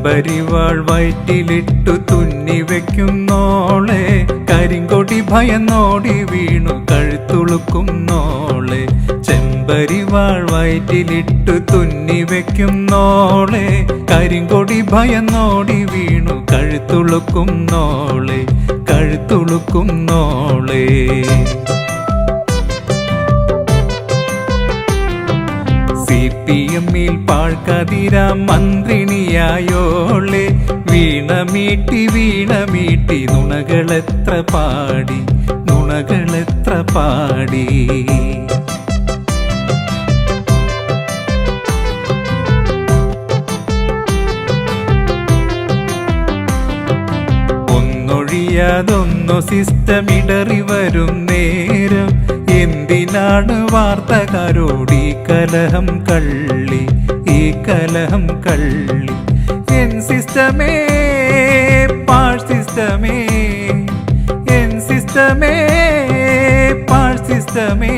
ചെമ്പരിവാൾ വയറ്റിലിട്ടു തുന്നി വെക്കുന്നോളെ, കരിങ്കൊടി ഭയന്നോടി വീണു കഴുത്തുളുക്കുന്നോളെ. ചെമ്പരിവാൾ വയറ്റിലിട്ടു തുന്നി വെക്കുന്നോളെ, കരിങ്കൊടി ഭയന്നോടി വീണു കഴുത്തുളുക്കുന്നോളെ, കഴുത്തുളുക്കുന്നോളെ. CPM-ൽ പാഴ്ക്കതിരാം മന്ത്രിണിയായോളെ, വീണമീട്ടി വീണമീട്ടി നുണകളെത്ര പാടി, നുണകളെത്ര പാടി. ഒന്നൊഴിയാതൊന്നു സിസ്റ്റമിടറി വരും നേരം, എന്തിനാണ് വാർത്തകാരോട് ഈ കലഹം കള്ളി, ഈ കലഹം കള്ളി. എൻ സിസ്റ്റമേ പാഴ് സിസ്റ്റമേ, എൻ സിസ്റ്റമേ പാഴ് സിസ്റ്റമേ,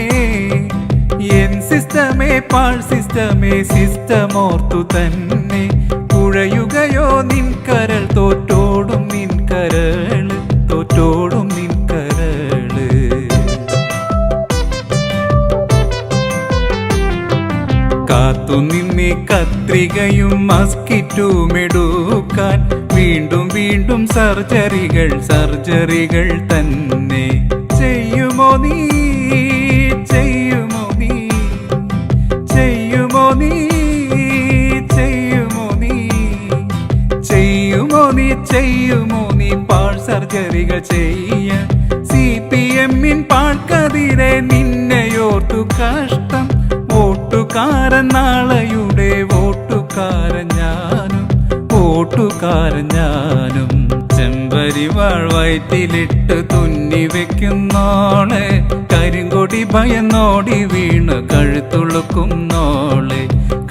എൻ സിസ്റ്റമേ പാഴ് സിസ്റ്റമേ. സിസ്റ്റമോർത്തു തന്നെ കുഴയുകയോ നിൻ കരൾ, തോറ്റോടും നിൻ കരള്, തോറ്റോടും നിൻ കരള്. കാത്തുനിന്നെ കത്രികയും മസ്കിറ്റുമെടുക്കാൻ, വീണ്ടും വീണ്ടും സർജറികൾ, സർജറികൾ തന്നെ. ചെയ്യുമോ നീ, ചെയ്യുമോ നീ, ചെയ്യുമോ നീ, ചെയ്യുമോ നീ, ചെയ്യുമോ നീ, ചെയ്യുമോ നീ പാഴ് സർജറികൾ ചെയ്യാൻ. CPM-ൻ പാഴ്ക്കതിരെ നിന്നെയോർത്തു കഷ്ടം, വോട്ടുകാരൻ നാളെയുടെ വോട്ടുകാരൻ ഞാനും, വോട്ടുകാരൻ ഞാനും. ചെമ്പരിവാൾ വയറ്റിലിട്ട് തുന്നി വെക്കുന്നോളെ, കരിങ്കൊടി ഭയന്നോടി വീണ് കഴുത്തുളുക്കുന്നോളെ,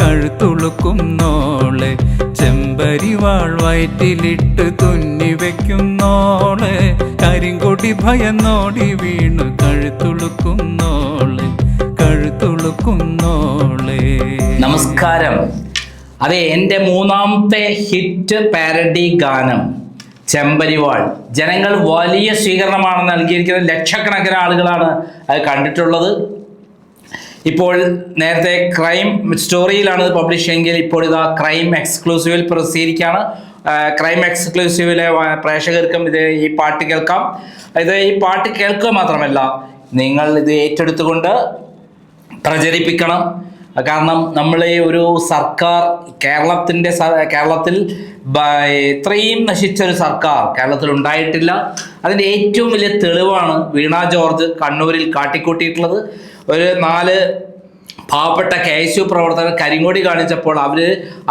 കഴുത്തുളുക്കുന്നോളെ. ചെമ്പരിവാൾ വയറ്റിലിട്ട് തുന്നി വെക്കുന്നോളെ, കരിങ്കൊടി ഭയന്നോടി വീണ് കഴുത്തുളുക്കുന്നോളെ, കഴുത്തുളുക്കുന്നോളെ. നമസ്കാരം. അതെ, എൻ്റെ മൂന്നാമത്തെ ഹിറ്റ് പാരഡി ഗാനം ചെമ്പരിവാൾ. ജനങ്ങൾ വലിയ സ്വീകരണമാണ് നൽകിയിരിക്കുന്നത്. ലക്ഷക്കണക്കിന് ആളുകളാണ് അത് കണ്ടിട്ടുള്ളത്. ഇപ്പോൾ നേരത്തെ ക്രൈം സ്റ്റോറിയിലാണ് ഇത് പബ്ലിഷ് ചെയ്യെങ്കിൽ ഇപ്പോൾ ഇതാ ക്രൈം എക്സ്ക്ലൂസീവിൽ പ്രസിദ്ധീകരിക്കുകയാണ്. ക്രൈം എക്സ്ക്ലൂസീവിലെ പ്രേക്ഷകർക്കും ഈ പാട്ട് കേൾക്കാം. ഈ പാട്ട് കേൾക്കുക മാത്രമല്ല, നിങ്ങൾ ഇത് ഏറ്റെടുത്തുകൊണ്ട് പ്രചരിപ്പിക്കണം. കാരണം നമ്മളെ ഒരു സർക്കാർ കേരളത്തിൽ ഇത്രയും നശിച്ചൊരു സർക്കാർ കേരളത്തിൽ ഉണ്ടായിട്ടില്ല. അതിൻ്റെ ഏറ്റവും വലിയ തെളിവാണ് വീണ ജോർജ് കണ്ണൂരിൽ കാട്ടിക്കൂട്ടിയിട്ടുള്ളത്. ഒരു 4 പാവപ്പെട്ട KSU പ്രവർത്തകർ കരിങ്കൊടി കാണിച്ചപ്പോൾ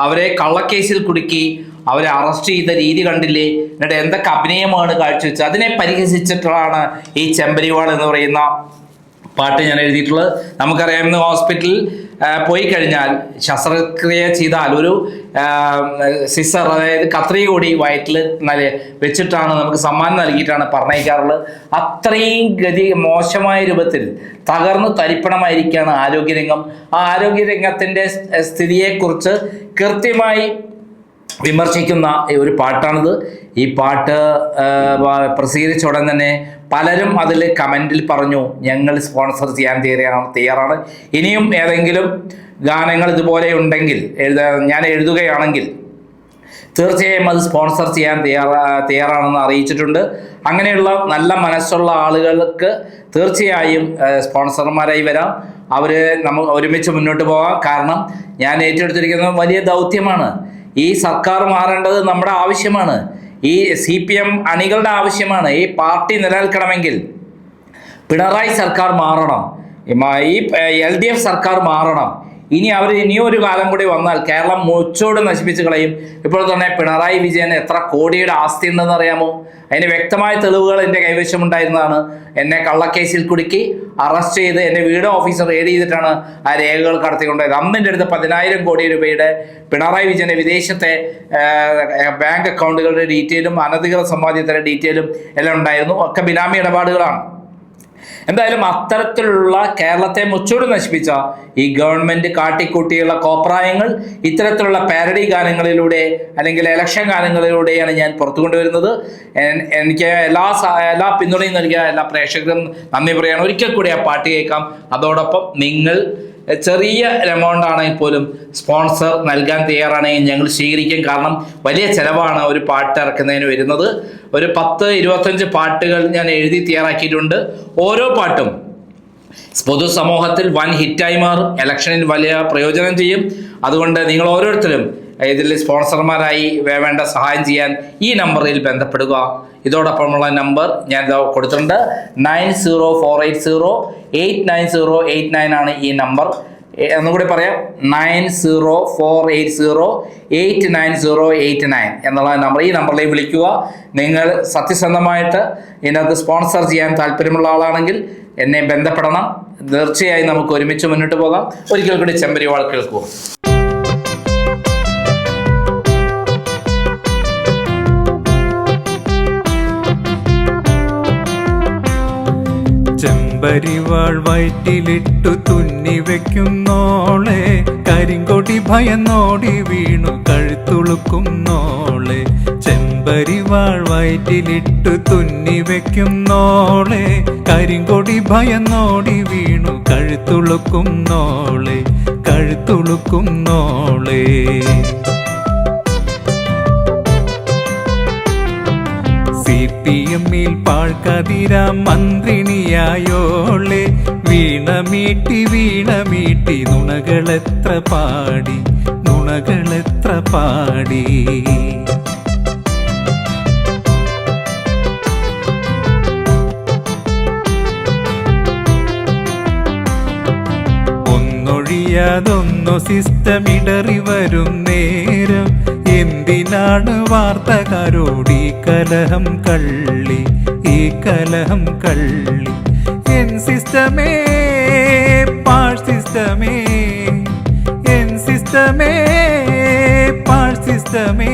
അവരെ കള്ളക്കേസിൽ കുടുക്കി അവരെ അറസ്റ്റ് ചെയ്ത രീതി കണ്ടില്ലേ? എന്നിട്ട് എന്തൊക്കെ അഭിനയമാണ് കാഴ്ചവെച്ചത്. അതിനെ പരിഹസിച്ചിട്ടാണ് ഈ ചെമ്പരിവാൾ എന്ന് പറയുന്ന പാട്ട് ഞാൻ എഴുതിയിട്ടുള്ളത്. നമുക്കറിയാം, ഇന്ന് ഹോസ്പിറ്റലിൽ പോയി കഴിഞ്ഞാൽ ശസ്ത്രക്രിയ ചെയ്താൽ ഒരു സിസർ, അതായത് കത്രിക കൂടി വയറ്റിൽ വെച്ചിട്ടാണ് നമുക്ക് സമ്മാനം നൽകിയിട്ടാണ് പറഞ്ഞയക്കാറുള്ളത്. അത്രയും മോശമായ രൂപത്തിൽ തകർന്നു തരിപ്പണമായിരിക്കുകയാണ് ആരോഗ്യരംഗം. ആ ആരോഗ്യരംഗത്തിൻ്റെ സ്ഥിതിയെക്കുറിച്ച് കൃത്യമായി വിമർശിക്കുന്ന ഒരു പാട്ടാണിത്. ഈ പാട്ട് പ്രസിദ്ധീകരിച്ച ഉടൻ തന്നെ പലരും അതിൽ കമൻറ്റിൽ പറഞ്ഞു, ഞങ്ങൾ സ്പോൺസർ ചെയ്യാൻ തയ്യാറാണ്. ഇനിയും ഏതെങ്കിലും ഗാനങ്ങൾ ഇതുപോലെ ഉണ്ടെങ്കിൽ ഞാൻ എഴുതുകയാണെങ്കിൽ തീർച്ചയായും അത് സ്പോൺസർ ചെയ്യാൻ തയ്യാറാണെന്ന് അറിയിച്ചിട്ടുണ്ട്. അങ്ങനെയുള്ള നല്ല മനസ്സുള്ള ആളുകൾക്ക് തീർച്ചയായും സ്പോൺസർമാരായി വരാം. നമ്മൾ ഒരുമിച്ച് മുന്നോട്ട് പോകാം. കാരണം ഞാൻ ഏറ്റെടുത്തിരിക്കുന്നത് വലിയ ദൗത്യമാണ്. ഈ സർക്കാർ മാറേണ്ടത് നമ്മുടെ ആവശ്യമാണ്. ഈ CPM അണികളുടെ ആവശ്യമാണ്. ഈ പാർട്ടി നിലനിൽക്കണമെങ്കിൽ പിണറായി സർക്കാർ മാറണം, ഈ LDF സർക്കാർ മാറണം. ഇനിയും ഒരു കാലം കൂടി വന്നാൽ കേരളം മുച്ചോട് നശിപ്പിച്ച് കളയും. ഇപ്പോൾ തന്നെ പിണറായി വിജയന് എത്ര കോടിയുടെ ആസ്തി ഉണ്ടെന്ന് അറിയാമോ? അതിന് വ്യക്തമായ തെളിവുകൾ എൻ്റെ കൈവശമുണ്ടായിരുന്നതാണ്. എന്നെ കള്ളക്കേസിൽ കുടുക്കി അറസ്റ്റ് ചെയ്ത് എൻ്റെ വീട് ഓഫീസർ റെയ്ഡ് ചെയ്തിട്ടാണ് ആ രേഖകൾ കടത്തിക്കൊണ്ടത്. അന്ന് എൻ്റെ അടുത്ത് 10,000 കോടി രൂപയുടെ പിണറായി വിജയൻ്റെ വിദേശത്തെ ബാങ്ക് അക്കൗണ്ടുകളുടെ ഡീറ്റെയിലും അനധികൃത സമ്പാദ്യത്തിൻ്റെ ഡീറ്റെയിലും എല്ലാം ഉണ്ടായിരുന്നു. ഒക്കെ ബിനാമി ഇടപാടുകളാണ്. എന്തായാലും അത്തരത്തിലുള്ള കേരളത്തെ മുച്ചൂട് നശിപ്പിച്ച ഈ ഗവൺമെന്റ് കാട്ടിക്കൂട്ടിയുള്ള കോപ്രായങ്ങൾ ഇത്തരത്തിലുള്ള പാരഡി ഗാനങ്ങളിലൂടെ അല്ലെങ്കിൽ ഇലക്ഷൻ ഗാനങ്ങളിലൂടെയാണ് ഞാൻ പുറത്തു കൊണ്ടുവരുന്നത്. എനിക്ക് എല്ലാ പിന്തുണയും നൽകിയ എല്ലാ പ്രേക്ഷകരും നന്ദി പറയാണ്. ഒരിക്കൽ കൂടി ആ പാട്ട് കേൾക്കാം. അതോടൊപ്പം നിങ്ങൾ ചെറിയ എമൗണ്ട് ആണെങ്കിൽ പോലും സ്പോൺസർ നൽകാൻ തയ്യാറാണെങ്കിൽ ഞങ്ങൾ സ്വീകരിക്കും. കാരണം വലിയ ചെലവാണ് ഒരു പാട്ട് ഇറക്കുന്നതിന് വരുന്നത്. ഒരു 10-25 പാട്ടുകൾ ഞാൻ എഴുതി തയ്യാറാക്കിയിട്ടുണ്ട്. ഓരോ പാട്ടും പൊതുസമൂഹത്തിൽ വൻ ഹിറ്റായി മാറും, ഇലക്ഷനിൽ വലിയ പ്രയോജനം ചെയ്യും. അതുകൊണ്ട് നിങ്ങൾ ഓരോരുത്തരും ഇതിൽ സ്പോൺസർമാരായി വേണ്ട സഹായം ചെയ്യാൻ ഈ നമ്പറിൽ ബന്ധപ്പെടുക. ഇതോടൊപ്പമുള്ള നമ്പർ ഞാൻ കൊടുത്തിട്ടുണ്ട്. 9048089089 ആണ് ഈ നമ്പർ. ഒന്നുകൂടി പറയാം, 9048089089 എന്നുള്ള നമ്പർ. ഈ നമ്പറിലേക്ക് വിളിക്കുക. നിങ്ങൾ സത്യസന്ധമായിട്ട് ഇതിനകത്ത് സ്പോൺസർ ചെയ്യാൻ താല്പര്യമുള്ള ആളാണെങ്കിൽ എന്നെ ബന്ധപ്പെടണം. തീർച്ചയായും നമുക്ക് ഒരുമിച്ച് മുന്നോട്ട് പോകാം. ഒരിക്കൽ കൂടി ചെമ്പരിവാൾ കേൾക്കുക. ചെമ്പരിവാൾ വയറ്റിലിട്ടു തുന്നി വെക്കുന്നോളെ, കരിങ്കൊടി ഭയന്നോടി വീണു കഴുത്തുളുക്കുന്നോളെ. ചെമ്പരിവാൾ വയറ്റിലിട്ടു തുന്നി വെക്കുന്നോളെ, കരിങ്കൊടി ഭയന്നോടി വീണു കഴുത്തുളുക്കുന്നോളെ, കഴുത്തുളുക്കുന്നോളെ. CPM-ൽ പാഴ്കതിരാം മന്ത്രിണിയായോളെ, വീണമീട്ടി വീണമീട്ടി നുണകളെത്ര പാടി, നുണകളെത്ര പാടി. ഒന്നൊഴിയാതൊന്നു സിസ്റ്റമിടറി വരും നേരം, എന്തിനാണ് വാർത്തകാരോട് ഈ കലഹം കള്ളി, ഈ കലഹം കള്ളി. എൻ സിസ്റ്റമേ പാഴ് സിസ്റ്റമേ, എൻ സിസ്റ്റമേ പാഴ് സിസ്റ്റമേ,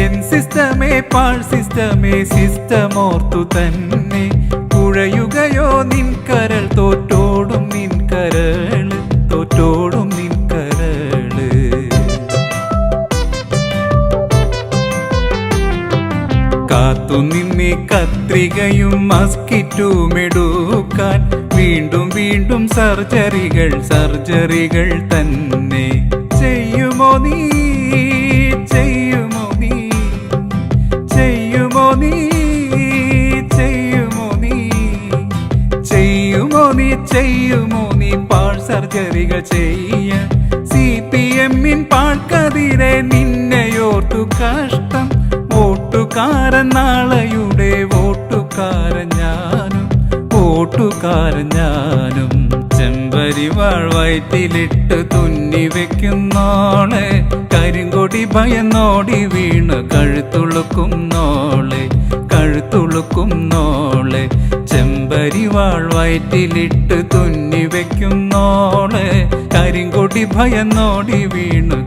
എൻ സിസ്റ്റമേ പാഴ് സിസ്റ്റമേ. സിസ്റ്റമോർത്തു തന്നെ കുഴയുകയോ നിൻ കരൾ, തോറ്റോടും നിൻ കരള്, തോറ്റോടും നിൻ കരള്. കാത്തുനിന്നെ കത്രികയും മസ്കിറ്റുമെടുക്കാൻ, വീണ്ടും വീണ്ടും സർജറികൾ, സർജറികൾ തന്നെ. ചെയ്യുമോ നീ, ചെയ്യുമോ നീ, ചെയ്യുമോ നീ, ചെയ്യുമോ നീ, ചെയ്യുമോ നീ, ചെയ്യുമോ നീ പാഴ് സർജറികൾ ചെയ്യാൻ. CPM-ൻ പാഴ്ക്കതിരെ നിന്നെയോർത്തു കഷ്ടം, വോട്ടുകാരൻ നാളെയുടെ വോട്ടുകാരൻ ഞാനും, വോട്ടുകാരൻ ഞാനും. ചെമ്പരിവാൾ വയറ്റിലിട്ട് തുന്നി വെക്കുന്നോളെ, കരിങ്കൊടി ഭയന്നോടി വീണ് കഴുത്തുളുക്കുന്നോളെ, കഴുത്തുളുക്കുന്നോളെ. ചെമ്പരിവാൾ വയറ്റിലിട്ട് തുന്നി വെക്കുന്നോളെ, കരിങ്കൊടി ഭയന്നോടി വീണ്